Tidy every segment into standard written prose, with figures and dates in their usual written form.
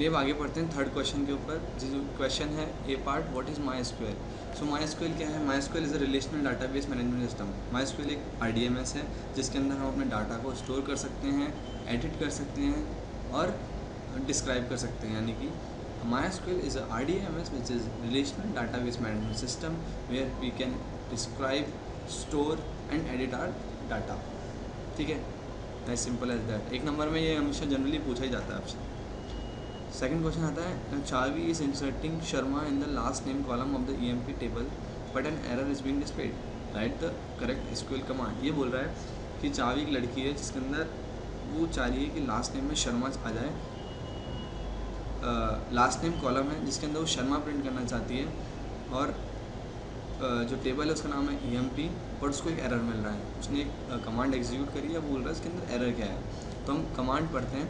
अभी अब आगे पढ़ते हैं थर्ड क्वेश्चन के ऊपर। जो क्वेश्चन है A part, what is my SQL. So my SQL क्या है? My SQL is a relational database management system. My SQL एक RDMS है जिसके अंदर हम अपने डाटा को स्टोर कर सकते हैं, एडिट कर सकते हैं और डिस्क्राइब कर सकते हैं। यानी कि my SQL is a RDMS which is relational database management system where we can describe, store and edit our data. ठीक है, एज सिंपल एज दैट। एक नंबर में ये हमेशा जनरली पूछा ही जाता है आपसे। सेकंड क्वेश्चन आता है, चावी is inserting Sharma in the last name column of the EMP table but an error is being displayed, right the correct SQL command. ये बोल रहा है कि चावी एक लड़की है जिसके अंदर वो चाह रही है कि लास्ट नेम में शर्मा आ जाए। लास्ट नेम कॉलम है जिसके अंदर वो शर्मा प्रिंट करना चाहती है और जो टेबल है उसका नाम है EMP, बट उसको एक एरर मिल रहा है। उसने एक कमांड एग्जीक्यूट करी है, बोल रहा है इसके अंदर एरर क्या है। तो हम कमांड पढ़ते हैं,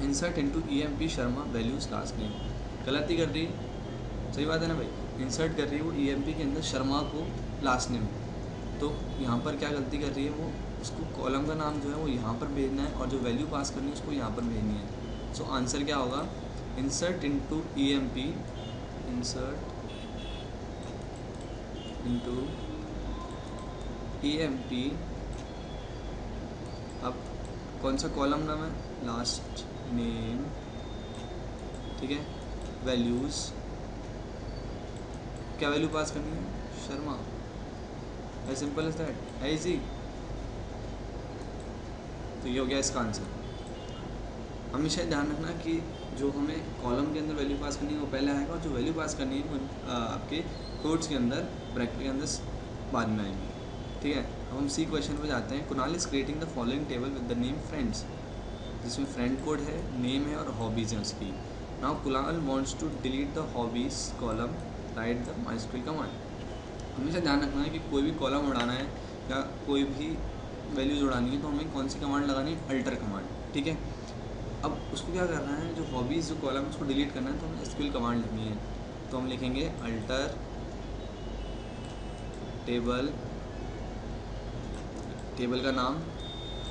insert into EMP Sharma values last name. गलत ही कर रही है, सही बात है ना भाई। इंसर्ट कर रही है वो EMP के अंदर शर्मा को लास्ट नेम, तो यहाँ पर क्या गलती कर रही है वो, उसको कॉलम का नाम जो है वो यहाँ पर भेजना है और जो वैल्यू पास करनी है उसको यहाँ पर भेजनी है। सो आंसर क्या होगा, insert into EMP, insert into EMP। अब कौन सा कॉलम नाम है, लास्ट नेम, ठीक है। वैल्यूज़, क्या वैल्यू पास करनी है, Sharma. As simple as that, है इजी। तो ये हो गया इसका आंसर। हमेशा ध्यान रखना कि जो हमें कॉलम के अंदर वैल्यू पास करनी है वो पहले आएगा और जो वैल्यू पास करनी है वो आपके कोड्स के अंदर, ब्रैकेट के अंदर बाद में आएंगी। ठीक है, अब हम सी क्वेश्चन पे जाते हैं। Kunal is creating the following table with the name friends, जिसमें फ्रेंड कोड है, नेम है और हॉबीज़ हैं उसकी। Now Kunal wants to delete the hobbies column, write the MySQL command. हमेशा ध्यान रखना है कि कोई भी कॉलम उड़ाना है या कोई भी वैल्यूज उड़ानी है तो हमें कौन सी कमांड लगानी है, अल्टर कमांड। ठीक है, अब उसको क्या करना है, जो हॉबीज़ जो कॉलम उसको डिलीट करना है तो हमें SQL कमांड लिखनी है। तो हम लिखेंगे अल्टर टेबल, टेबल का नाम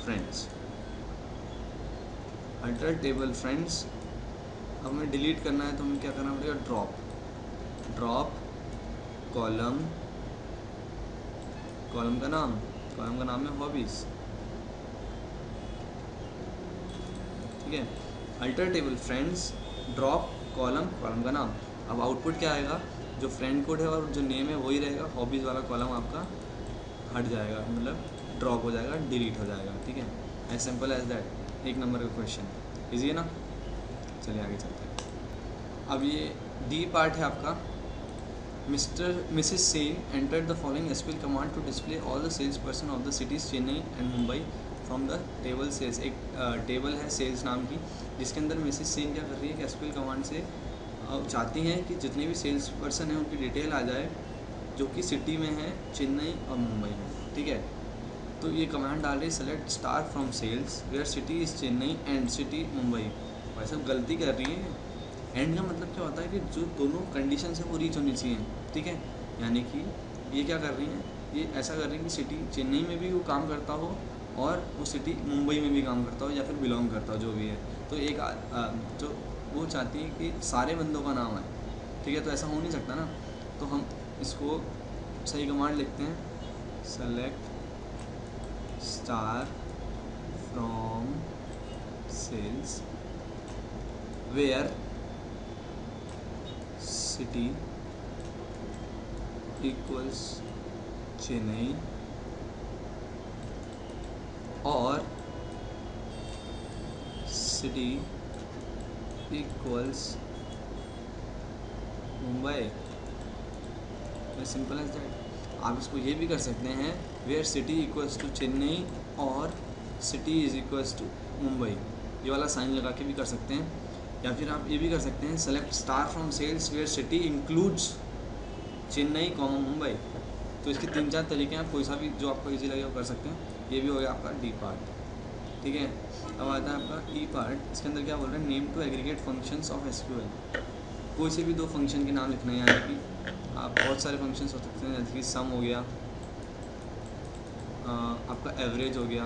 फ्रेंड्स, अल्टर टेबल फ्रेंड्स। अब हमें डिलीट करना है तो हमें क्या करना पड़ेगा, ड्रॉप, ड्रॉप कॉलम, कॉलम का नाम, कॉलम का नाम है हॉबीज़। ठीक है, alter table friends, drop column, column का नाम। अब आउटपुट क्या आएगा, जो फ्रेंड कोड है और जो नेम है वही रहेगा, हॉबीज़ वाला कॉलम आपका हट जाएगा, मतलब ड्रॉप हो जाएगा, डिलीट हो जाएगा। ठीक है, एज सिंपल एज दैट। एक नंबर का क्वेश्चन, इजी है ना। चलिए आगे चलते हैं। अब ये डी पार्ट है आपका। Mrs. Singh entered the following SQL command to display all the salesperson of the cities Chennai and Mumbai from the table sales। एक टेबल है सेल्स नाम की जिसके अंदर मिसेस सिंह क्या कर रही है कि SQL कमांड से चाहती हैं कि जितने भी सेल्स पर्सन हैं उनकी डिटेल आ जाए जो कि सिटी में है, चेन्नई और मुंबई में। ठीक है, तो ये कमांड डाल रही है, select star from sales where city is Chennai and city Mumbai. भाई साहब गलती कर रही है। एंड का मतलब क्या होता है कि जो दोनों कंडीशन से वो रीच होनी चाहिए। ठीक है, यानी कि ये क्या कर रही हैं, ये ऐसा कर रही हैं कि सिटी चेन्नई में भी वो काम करता हो और वो सिटी मुंबई में भी काम करता हो या फिर बिलोंग करता हो, जो भी है। तो एक जो वो चाहती है कि सारे बंदों का नाम है। ठीक है, तो ऐसा हो नहीं सकता ना। तो हम इसको सही कमांड लिखते हैं, select star from sales where city equals Chennai और city equals Mumbai. Simple as that. आप इसको ये भी कर सकते हैं, where city equals to Chennai और city is equals to Mumbai, ये वाला साइन लगा के भी कर सकते हैं। या फिर आप ये भी कर सकते हैं, select star from sales where city includes Chennai comma Mumbai. तो इसके 3-4 तरीके हैं, आप कोई सा भी जो आपको इजी लगे वो कर सकते हैं। ये भी हो गया आपका डी पार्ट। ठीक है, अब आता है आपका ई पार्ट। इसके अंदर क्या बोल रहे हैं, name two aggregate functions of SQL। कोई से भी 2 फंक्शन के नाम लिखना है, यानी कि आप बहुत सारे फंक्शंस हो सकते हैं, जैसे कि सम हो गया, आपका एवरेज हो गया।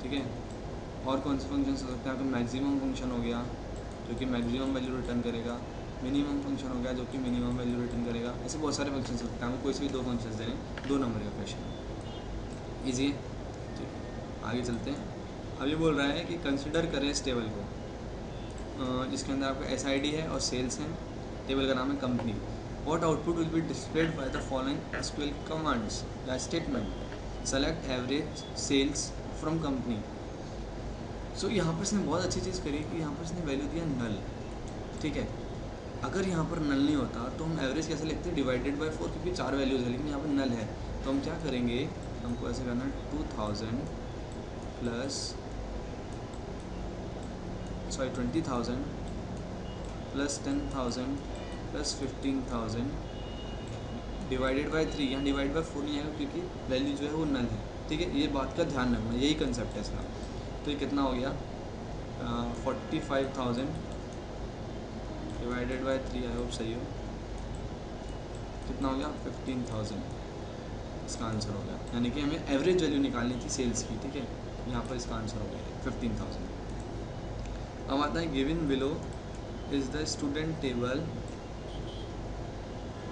ठीक है, और कौन से फंक्शन हो सकते हैं? आपका मैक्सिमम फंक्शन हो गया जो कि मैक्सिमम वैल्यू रिटर्न करेगा, मिनिमम फंक्शन हो गया जो कि मिनिमम वैल्यू रिटर्न करेगा। ऐसे बहुत सारे फंक्शन हो सकते हैं, आपको कोई से भी 2 फंक्शन देने, 2 नंबर का क्वेश्चन। ईजी है, ठीक। आगे चलते हैं। अब ये बोल रहा है कि कंसिडर करें इस टेबल को जिसके अंदर आपका SID है और सेल्स हैं। टेबल का नाम है company. What output will be displayed by the following SQL commands या statement. Select average sales from company. So यहाँ पर इसने बहुत अच्छी चीज़ करी कि यहाँ पर इसने वैल्यू दिया नल, ठीक है। अगर यहाँ पर नल नहीं होता तो हम एवरेज कैसे लिखते हैं? डिवाइडेड बाय 4, क्योंकि 4 वैल्यूज़ है, लेकिन यहाँ पर नल है तो हम क्या करेंगे? हमको ऐसे करना है 20,000 प्लस 10,000 प्लस 15,000 डिवाइडेड बाय 3। यहाँ डिवाइड बाय 4 नहीं आएगा क्योंकि वैल्यू जो है वो नल है, ठीक है। ये बात का ध्यान रखना, यही कंसेप्ट है इसका। तो ये कितना हो गया? 45,000 डिवाइडेड बाय 3, आई होप सही हो। कितना हो गया? 15,000 इसका आंसर हो गया। यानी कि हमें एवरेज वैल्यू निकालनी थी सेल्स की, ठीक है। यहाँ पर इसका आंसर हो गया 15,000। अब आता है given below is the student table,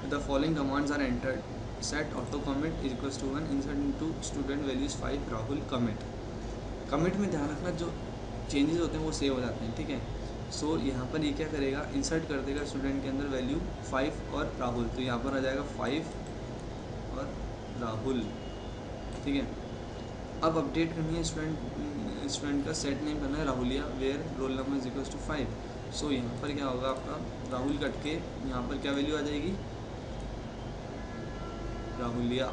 the following commands are entered. Set auto commit is equals to 1, insert into student values 5 Rahul commit. Commit में ध्यान रखना जो चेंजेस होते हैं वो सेव हो जाते हैं, ठीक है। सो यहाँ पर ये क्या करेगा? इंसर्ट कर देगा स्टूडेंट के अंदर वैल्यू 5 और राहुल, तो यहाँ पर आ जाएगा 5 और राहुल, ठीक है। अब अपडेट करनी है स्टूडेंट का सेट नेम करना है Rahulia, where roll number is equals to 5। So यहाँ पर क्या होगा? आपका राहुल कट के यहाँ पर क्या वैल्यू आ जाएगी? राहुलिया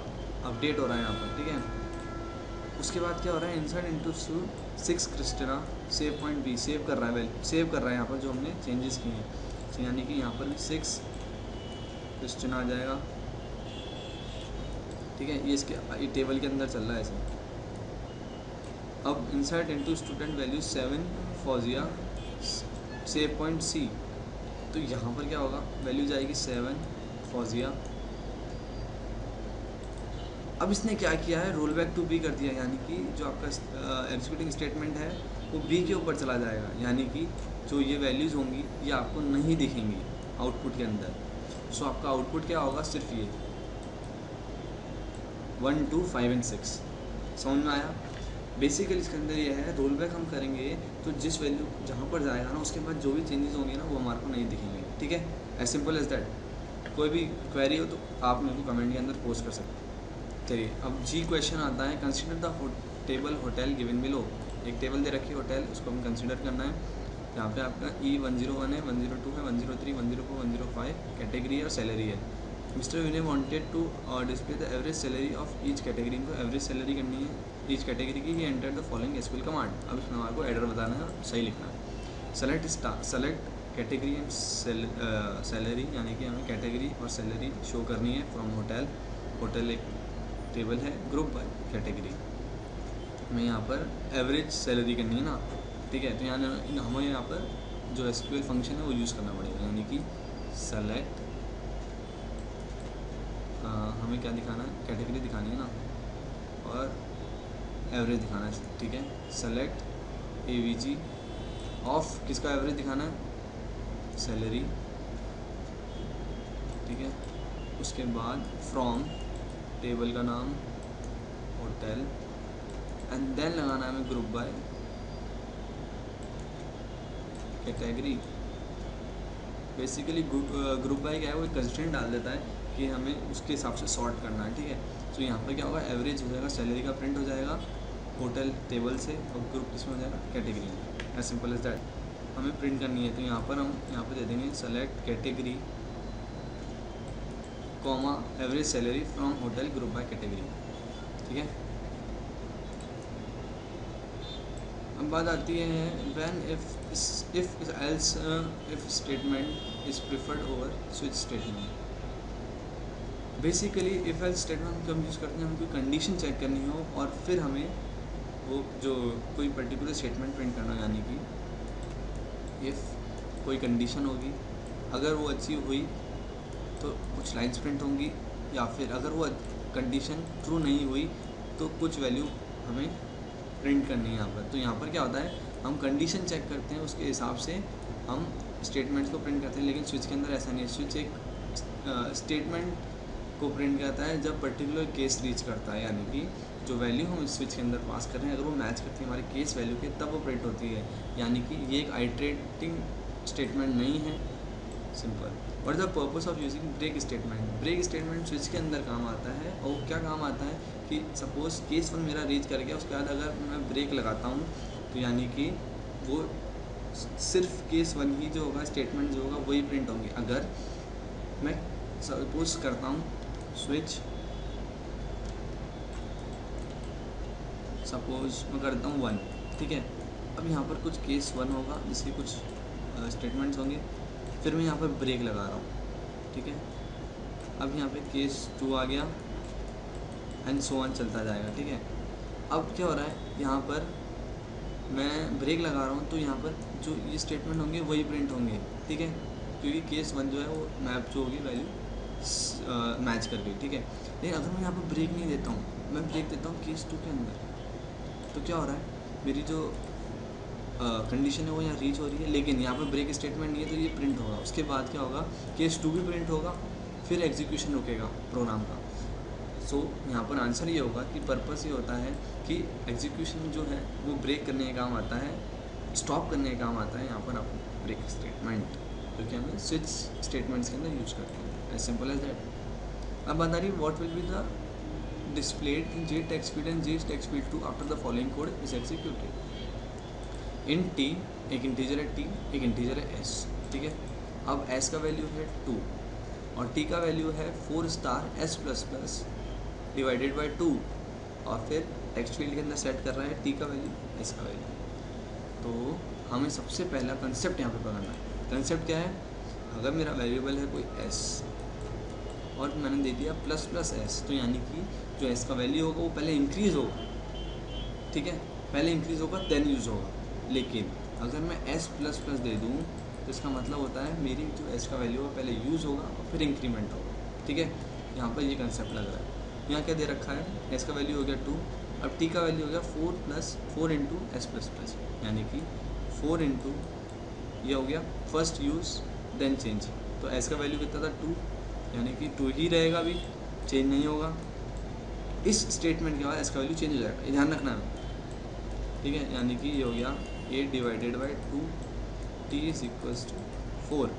अपडेट हो रहा है यहाँ पर, ठीक है। उसके बाद क्या हो रहा है? Insert into 6 Christina save point B, save कर रहा है सेव कर रहा है यहाँ पर जो हमने चेंजेस किए हैं। तो यानी कि यहाँ पर भी 6 क्रिस्टिना आ जाएगा, ठीक है। ये इसके टेबल के अंदर चल रहा है ऐसे। अब insert into student value 7 Fauzia save point C, तो यहाँ पर क्या होगा? वैल्यू जाएगी 7 फौजिया। अब इसने क्या किया है? रोल बैक टू बी कर दिया, यानी कि जो आपका एग्जीक्यूटिंग स्टेटमेंट है वो बी के ऊपर चला जाएगा, यानी कि जो ये वैल्यूज़ होंगी ये आपको नहीं दिखेंगी आउटपुट के अंदर। सो आपका आउटपुट क्या होगा? सिर्फ ये 1, 2, 5 और 6। समझ में आया? बेसिकली इसके अंदर ये है, रोल बैक हम करेंगे तो जिस वैल्यू जहाँ पर जाएगा ना उसके बाद जो भी चेंजेस होंगे ना वो हमारे को नहीं दिखेंगे, ठीक है। As simple as that. कोई भी क्वेरी हो तो आप मेरे को कमेंट के अंदर पोस्ट कर सकते हैं। चलिए अब जी क्वेश्चन आता है। Consider the table hotel given below. एक टेबल दे रखी है होटल, उसको हम कंसिडर करना है। यहाँ पे आपका E101 है, 102 है, 103, 104, 105 कैटेगरी है और सैलरी है। Mister Vinay wanted to display the average salary of each category. इनको एवरेज सैलरी करनी है ईच कैटेगरी की। He enter the following SQL command. अब इसमें हमारे को एडर बताना है, सही लिखना है। सेलेक्ट कैटेगरी एंड सैलरी, यानी कि हमें कैटेगरी और सैलरी शो करनी है फ्रॉम होटल। होटल एक टेबल है, ग्रुप बाय कैटेगरी में यहाँ पर एवरेज सैलरी करनी है ना, ठीक है। तो यहाँ हमें यहाँ पर जो SQL फंक्शन है वो यूज़ करना पड़ेगा, यानी कि सेलेक्ट हमें क्या दिखाना है? कैटेगरी दिखानी है ना और एवरेज दिखाना है, ठीक है। सेलेक्ट AVG ऑफ किसका एवरेज दिखाना है? सैलरी, ठीक है। उसके बाद फ्रॉम टेबल का नाम होटल एंड देन लगाना है हमें group by category. Basically group by क्या है? वो एक कंस्ट्रेंट डाल देता है कि हमें उसके हिसाब से सॉर्ट करना है, ठीक है। तो यहाँ पर क्या होगा? एवरेज हो जाएगा, सैलरी का प्रिंट हो जाएगा होटल टेबल से और ग्रुप किसमें हो जाएगा? कैटेगरी में। As simple as that. हमें प्रिंट करनी है तो यहाँ पर हम दे देंगे select category comma average salary from hotel group by category, ठीक है। अब बात आती है when if else if statement is preferred over switch statement. Basically if else statement हम यूज़ करते हैं, हमें कोई कंडीशन चेक करनी हो और फिर हमें वो जो कोई पर्टिकुलर स्टेटमेंट प्रिंट करना, यानी कि इफ़ कोई कंडीशन होगी, अगर वो अच्छी हुई तो कुछ लाइन्स प्रिंट होंगी, या फिर अगर वो कंडीशन ट्रू नहीं हुई तो कुछ वैल्यू हमें प्रिंट करनी है यहाँ पर। तो यहाँ पर क्या होता है, हम कंडीशन चेक करते हैं, उसके हिसाब से हम स्टेटमेंट्स को प्रिंट करते हैं। लेकिन स्विच के अंदर ऐसा नहीं है। स्विच एक स्टेटमेंट को प्रिंट करता है जब पर्टिकुलर केस रीच करता है, यानी कि जो वैल्यू हम स्विच के अंदर पास कर रहे हैं अगर वो मैच करती है हमारे केस वैल्यू के, तब वो प्रिंट होती है। यानी कि ये एक आइटरेटिंग स्टेटमेंट नहीं है, simple. What is the purpose of using break statement? Break statement switch के अंदर काम आता है, और क्या काम आता है कि सपोज केस 1 मेरा रीच कर गया, उसके बाद अगर मैं ब्रेक लगाता हूँ तो यानी कि वो सिर्फ केस 1 ही जो होगा स्टेटमेंट जो होगा वही प्रिंट होंगे। अगर मैं सपोज करता हूँ स्विच, सपोज मैं करता हूँ 1, ठीक है। अब यहाँ पर कुछ केस 1 होगा जिसके कुछ स्टेटमेंट्स होंगे, फिर मैं यहाँ पर ब्रेक लगा रहा हूँ, ठीक है। अब यहाँ पे केस 2 आ गया एंड सो ऑन चलता जाएगा, ठीक है। अब क्या हो रहा है, यहाँ पर मैं ब्रेक लगा रहा हूँ तो यहाँ पर जो ये स्टेटमेंट होंगे वही प्रिंट होंगे, ठीक है, क्योंकि केस 1 जो है वो मैप जो होगी वैल्यू मैच कर गई, ठीक है। लेकिन अगर मैं यहाँ पर ब्रेक नहीं देता हूँ, मैं ब्रेक देता हूँ केस 2 के अंदर, तो क्या हो रहा है, मेरी जो कंडीशन है वो यहाँ रीच हो रही है, लेकिन यहाँ पर ब्रेक स्टेटमेंट नहीं है तो ये प्रिंट होगा। उसके बाद क्या होगा, केस 2 भी प्रिंट होगा, फिर एग्जीक्यूशन रुकेगा प्रोग्राम का। सो यहाँ पर आंसर ये होगा कि पर्पस ये होता है कि एग्जीक्यूशन जो है वो ब्रेक करने का काम आता है, स्टॉप करने का काम आता है यहाँ पर आप ब्रेक स्टेटमेंट, जो कि हमें स्विच स्टेटमेंट्स के अंदर यूज करते हैं। As simple as that. अब बता रही what will be the displayed in JTextField and JTextField2 after the following code is executed. In t एक इंटीजर है t, एक इंटीजर है s, ठीक है। अब s का वैल्यू है 2 और t का वैल्यू है 4 स्टार s++ डिवाइडेड बाई 2, और फिर टेक्स्ट फील्ड के अंदर सेट कर रहा है t का वैल्यू s का वैल्यू। तो हमें सबसे पहला कंसेप्ट यहाँ पे पकड़ना है। कंसेप्ट क्या है, अगर मेरा वेरिएबल है कोई s और मैंने दे दिया ++s, तो यानी कि जो s का वैल्यू होगा वो पहले इंक्रीज़ होगा, ठीक है, पहले इंक्रीज़ होगा देन यूज़ होगा। लेकिन अगर मैं s++ दे दूँ तो इसका मतलब होता है मेरी जो s का वैल्यू है पहले यूज़ होगा और फिर इंक्रीमेंट होगा, ठीक है। यहाँ पर ये कंसेप्ट लग रहा है। यहाँ क्या दे रखा है, s का वैल्यू हो गया 2, अब t का वैल्यू हो गया 4 इंटू s++, यानी कि 4 इंटू ये हो गया फर्स्ट यूज़ देन चेंज। तो s का वैल्यू कितना था 2, यानी कि 2 ही रहेगा, अभी चेंज नहीं होगा। इस स्टेटमेंट के बाद s का वैल्यू चेंज हो जाएगा, ये ध्यान रखना है, ठीक है। यानी कि ये हो गया 8 divided by 2 t is equals to 4।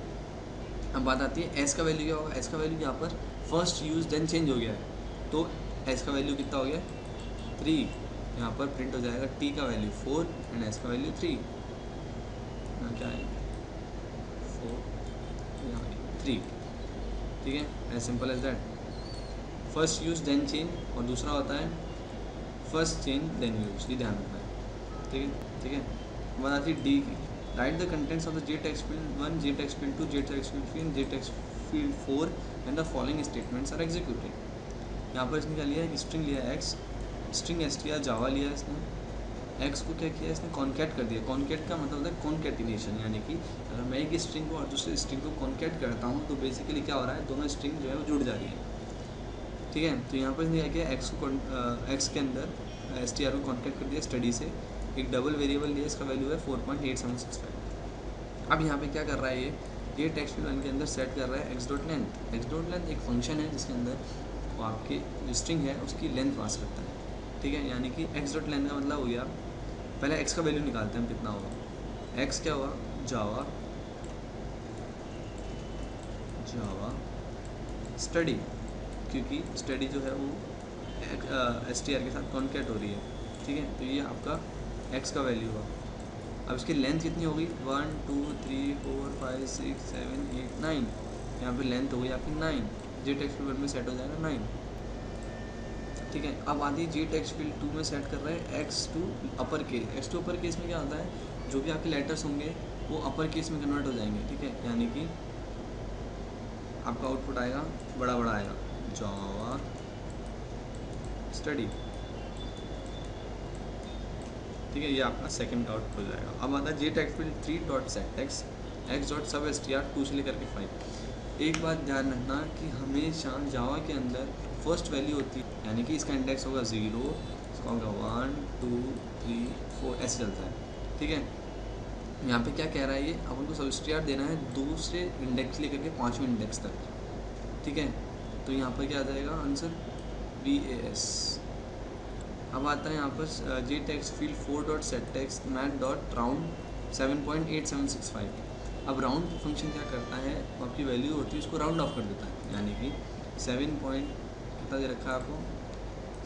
अब बात आती है s का वैल्यू क्या होगा। s का वैल्यू यहाँ पर फर्स्ट यूज़ देन चेंज हो गया है, तो s का वैल्यू कितना हो गया 3। यहाँ पर प्रिंट हो जाएगा t का वैल्यू 4 एंड s का वैल्यू 3। यहाँ क्या है 4, यहाँ 3, ठीक है। As simple as that. First use then change, और दूसरा होता है फर्स्ट चेंज देन यूज, ये ध्यान रखना है, ठीक है, ठीक है। बात आती है डी की। Write the contents of the JTextField1, JTextField2, JTextField3 and JTextField4 and the following statements are executed. यहाँ पर इसने क्या लिया है, एक स्ट्रिंग लिया है x, स्ट्रिंग str जावा लिया है इसने, x को क्या किया इसने कॉन्कैट कर दिया। कॉन्कैट का मतलब होता है कॉन्कैटिनेशन, यानी कि अगर मैं एक स्ट्रिंग को और दूसरे स्ट्रिंग को कॉन्कैट करता हूँ तो बेसिकली क्या हो रहा है, दोनों स्ट्रिंग जो है वो जुड़ जा रही है, ठीक है। तो यहाँ पर इसने क्या किया, x के अंदर str को कॉन्कैट कर दिया स्टडी से, एक डबल वेरिएबल लिया, इसका वैल्यू है 4.8765। अब यहाँ पे क्या कर रहा है, ये TextField1 के अंदर सेट कर रहा है x.length। x.length एक फंक्शन है जिसके अंदर वो आपकी जो स्ट्रिंग है उसकी लेंथ पास करता है, ठीक है। यानी कि x.length का मतलब हो गया, पहले x का वैल्यू निकालते हैं हम कितना होगा। x क्या हुआ, जावा स्टडी, क्योंकि स्टडी जो है वो str के साथ कॉन्कैट हो रही है, ठीक है। तो ये आपका x का वैल्यू हुआ। अब इसकी लेंथ कितनी होगी, 1 2 3 4 5 6 7 8 9, यहाँ पे लेंथ हो गई आपकी 9। JTextField1 में सेट हो जाएगा 9, ठीक है। अब आती है JTextField2 में सेट कर रहे हैं x to upper case. x to upper case में क्या होता है, जो भी आपके लेटर्स होंगे वो अपर केस में कन्वर्ट हो जाएंगे, ठीक है। यानी कि आपका आउटपुट आएगा बड़ा आएगा, जावा स्टडी, ठीक है। ये आपका सेकंड आउटपुट हो जाएगा। अब आता है JTextField3.setX x.substr 2 से लेकर के 5। एक बात ध्यान रखना कि हमेशा जावा के अंदर फर्स्ट वैल्यू होती है, यानी कि इसका इंडेक्स होगा 0, आपका होगा 1 2 3 4 ऐसे चलता है, ठीक है। यहाँ पे क्या कह रहा है ये, अपन को सबस्ट्रेट देना है दूसरे इंडेक्स लेकर के 5वें इंडेक्स तक, ठीक है। तो यहाँ पर क्या आ जाएगा आंसर BAS। अब आता है यहाँ पर J text field 4 dot set text math dot round 7.8765। अब राउंड फंक्शन क्या करता है, आपकी वैल्यू होती है उसको राउंड ऑफ कर देता है, यानी कि 7 पॉइंट कितना दे रखा है आपको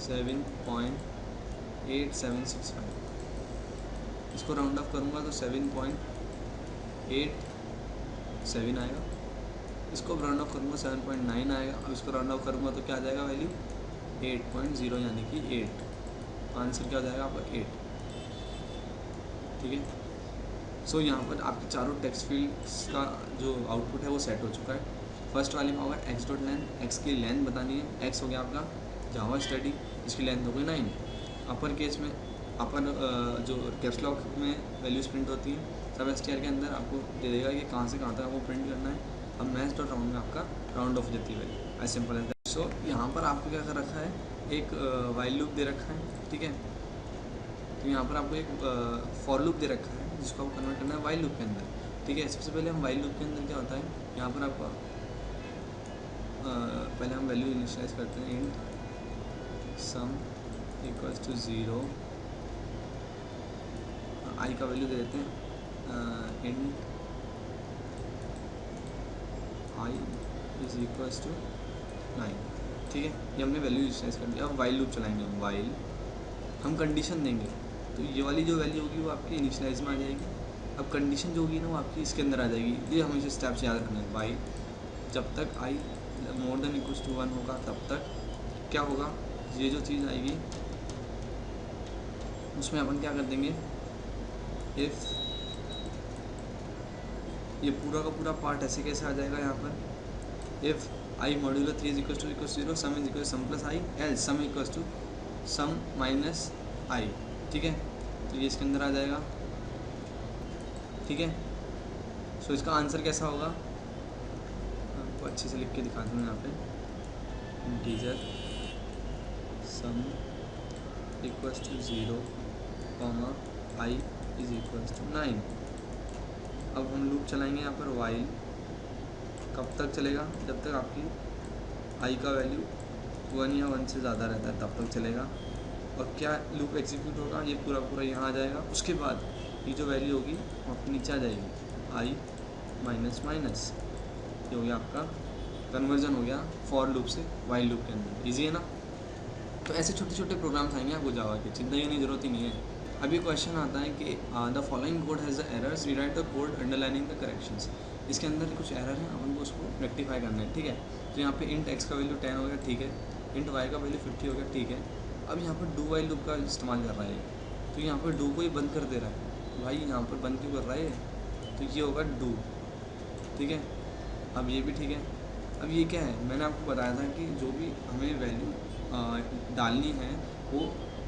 7.8765, इसको राउंड ऑफ करूँगा तो 7.87 आएगा, इसको राउंड ऑफ करूँगा 7.9 आएगा, अब इसको राउंड ऑफ करूँगा तो क्या आ जाएगा वैल्यू 8.0 यानी कि 8। आंसर क्या हो जाएगा आपका 8, ठीक है। सो यहाँ पर आपके चारों टेक्स्ट फील्ड्स का जो आउटपुट है वो सेट हो चुका है। फर्स्ट वाले में होगा एक्स डॉट लेंथ, एक्स की लेंथ बतानी है, एक्स हो गया आपका जावा स्टडी, इसकी लेंथ हो गई 9। अपर केस में अपर जो कैप्स लॉक में वैल्यूज प्रिंट होती है, सब STR के अंदर आपको दे देगा कि कहाँ से कहाँ तक आपको प्रिंट करना है। अब मैथ्स डॉट राउंड में आपका राउंड ऑफ जाती है value, as simple as that. So यहाँ पर आपको क्या कर रखा है, एक वाइल लूप दे रखा है, ठीक है। तो यहाँ पर आपको एक फॉर लूप दे रखा है जिसको आपको कन्वर्ट करना है वाइल लूप के अंदर, ठीक है। सबसे पहले हम वाइल लूप के अंदर क्या होता है, यहाँ पर आपका पहले हम वैल्यू इनिशियलाइज करते हैं, int sum equals to 0, I का वैल्यू दे देते हैं int I is equals to 9, ठीक है। ये हमने वैल्यू इनिशियलाइज कर दिया। अब वाइल लूप चलाएंगे हम, वाइल हम कंडीशन देंगे, तो ये वाली जो वैल्यू होगी वो आपकी इनिशियलाइज में आ जाएगी। अब कंडीशन जो होगी ना वो आपकी इसके अंदर आ जाएगी। ये हमेशा स्टेप्स याद रखना है, वाइल जब तक आई मोर देन इक्वल्स टू 1 होगा तब तक क्या होगा, ये जो चीज़ आएगी उसमें अपन क्या कर देंगे, इफ़ ये पूरा का पूरा पार्ट ऐसे कैसे आ जाएगा यहाँ पर, if I modular 3 equals to 0, sum is equal sum plus I, else sum equals to sum minus I, ठीक है। तो ये इसके अंदर आ जाएगा, ठीक है। सो इसका आंसर कैसा होगा, आपको अच्छे से लिख के दिखा दूँ यहाँ पे, integer sum equals to 0 comma I is equals to 9। अब हम लूप चलाएंगे यहाँ पर, वाइल कब तक चलेगा, जब तक आपकी आई का वैल्यू 1 या 1 से ज़्यादा रहता है तब तक चलेगा। और क्या लूप एग्जीक्यूट होगा, ये पूरा पूरा यहाँ आ जाएगा। उसके बाद ये जो वैल्यू होगी वो आपकी नीचे आ जाएगी, आई माइनस माइनस, ये हो गया आपका कन्वर्जन हो गया फॉर लूप से वाइल लूप के अंदर। ईजी है ना। तो ऐसे छोटे छोटे प्रोग्राम्स आएंगे आपको जावा के, चिंता करने की जरूरत ही नहीं है। अभी क्वेश्चन आता है कि the following code has the errors, rewrite the code underlining the corrections. इसके अंदर कुछ एरर है, अपन को उसको रेक्टिफाई करना है, ठीक है। तो यहाँ पे इंट एक्स का वैल्यू 10 हो गया, ठीक है। इंट वाई का वैल्यू 50 हो गया, ठीक है। अब यहाँ पर डू वाइल लूप का इस्तेमाल कर रहा है, तो यहाँ पर डू को ही बंद कर दे रहा है। भाई यहाँ पर बंद क्यों कर रहा है, तो ये होगा डू, ठीक है। अब ये भी ठीक है। अब ये क्या है, मैंने आपको बताया था कि जो भी हमें वैल्यू डालनी है वो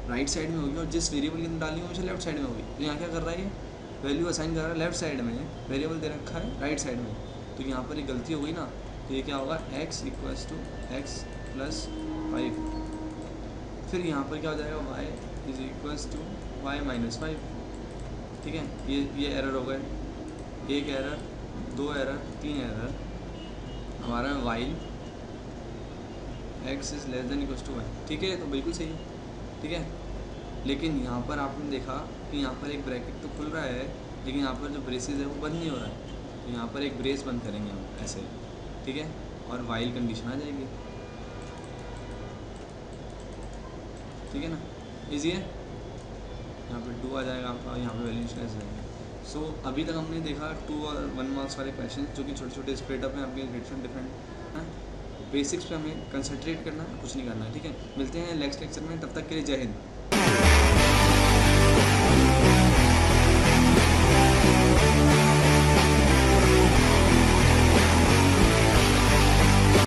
राइट साइड में होगी, और जिस वेरिएबल के अंदर डालनी है हमेशा लेफ्ट साइड में होगी। तो यहाँ क्या कर रहा है, ये वैल्यू असाइन कर रहा है लेफ्ट साइड में, वेरिएबल दे रखा है राइट साइड में। तो यहाँ पर एक गलती हो गई ना, तो ये क्या होगा, x equals to X plus 5। फिर यहाँ पर क्या हो जाएगा, y is equals to Y minus 5, ठीक है। ये एरर हो गए, एक एरर, 2 एरर, 3 एरर। हमारा while x is less than equals to Y, ठीक है। तो बिल्कुल सही है, ठीक है। लेकिन यहाँ पर आपने देखा कि यहाँ पर एक ब्रैकेट तो खुल रहा है, लेकिन यहाँ पर जो ब्रेसेस है वो बंद नहीं हो रहा है। तो यहाँ पर एक ब्रेस बंद करेंगे हम ऐसे, ठीक है, और वाइल कंडीशन आ जाएगी, ठीक है ना। ईजी है। यहाँ पर 2 आ जाएगा आपका, यहाँ पर वैल्यू इनिशियलाइज हो जाएगी। सो अभी तक हमने देखा 2 और 1 मार्क्स वाले क्वेश्चन, जो कि छोटे छोटे स्प्लिट अप हैं आपके डिफरेंट हैं। बेसिक्स पे हमें कंसंट्रेट करना है, कुछ नहीं करना है, ठीक है। मिलते हैं नेक्स्ट लेक्चर में, तब तक के लिए जय हिंद।